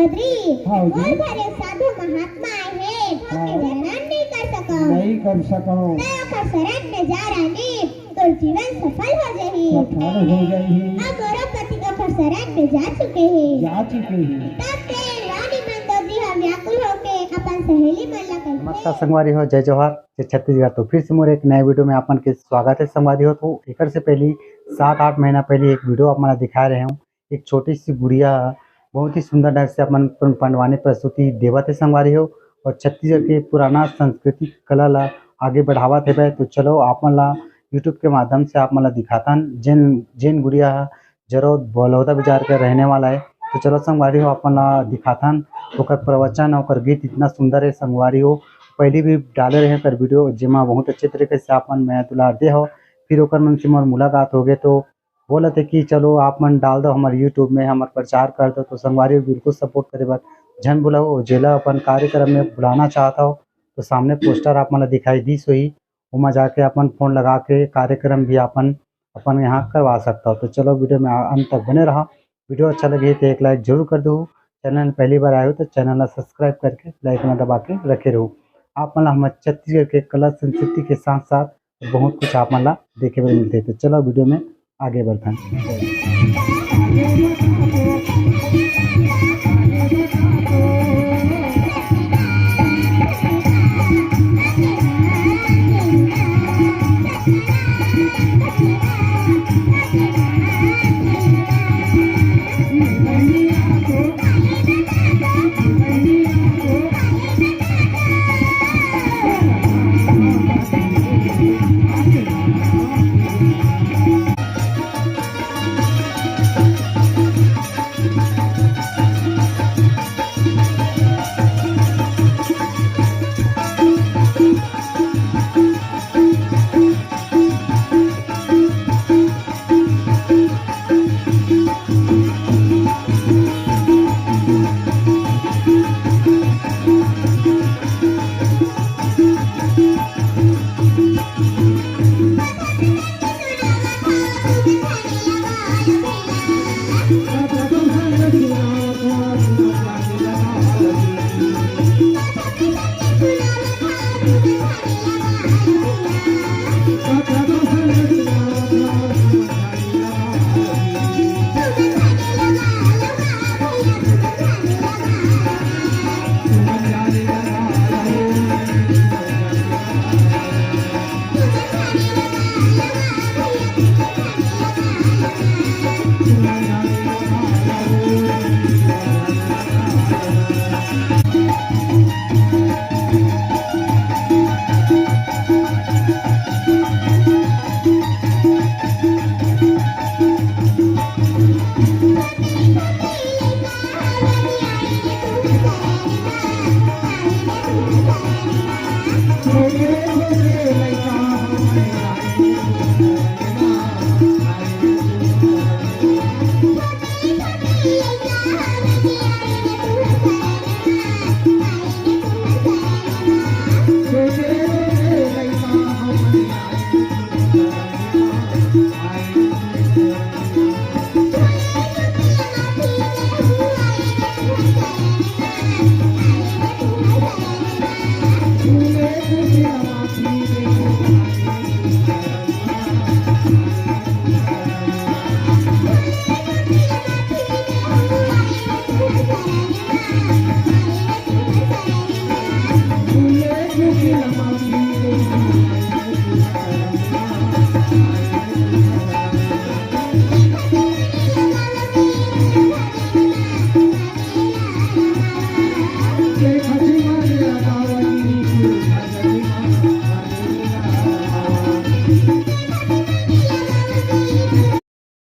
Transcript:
चौधरी हाँ जी। और भरे साधु महात्मा है हाँ। हैरान नहीं कर सको नहीं कर सको मैं आखा शरण में जा रानी तो जीवन सफल हो जाही सफल हो जाही अब मोरो पति आखा शरण में जा चुके हैं जा चुके हैं। तब से रानी मंदोदरी हम व्याकुल होके अपन सहेली मन ला कहते नमस्कार संगवारी हो, जय जोहार, जय छत्तीसगढ़। तो फिर से मोर एक नए वीडियो में अपन के स्वागत है संगवारी हो। तो एक से पहले 7-8 महीना पहले एक वीडियो अपना दिखा रहे हूँ। एक छोटी सी गुड़िया बहुत ही सुंदर ढंग से अपन पंडवानी प्रस्तुति देवत है संगवारी हो और छत्तीसगढ़ के पुराना सांस्कृतिक कला ला आगे बढ़ावा थे। तो चलो आपन ला यूट्यूब के माध्यम से आप मला दिखातन जेन गुड़िया जरो बलौदा बाजार के रहने वाला है। तो चलो संगवारी हो अपन ला दिखातन ओकर प्रवचन और गीत इतना सुंदर है संगवारी हो। पहले भी डाले रहे कर वीडियो जेमा बहुत अच्छे तरीके से अपन मैं दुलार दे हो। फिर ओकर मन से मोर मुलाकात हो गए तो बोलते कि चलो आप मन डाल दो हमारे यूट्यूब में, हमार प्रचार कर दो। तो संगवारी बिल्कुल सपोर्ट करे बर जन बुलाओ जेला अपन कार्यक्रम में बुलाना चाहता हो तो सामने पोस्टर आप मन दिखाई दी सोई वहाँ जाके अपन फोन लगा के कार्यक्रम भी अपन यहाँ करवा सकता हो। तो चलो वीडियो में अंत तक बने रहा। वीडियो अच्छा लगे तो एक लाइक जरूर कर दो। चैनल पहली बार आए हो तो चैनल ला सब्सक्राइब करके लाइक में दबा के रखे रहो। आप मतलब हमारे छत्तीसगढ़ के कला संस्कृति के साथ साथ बहुत कुछ आप मतलब देखे हुए मिलते हैं। तो चलो वीडियो में आगे बढ़ते हैं।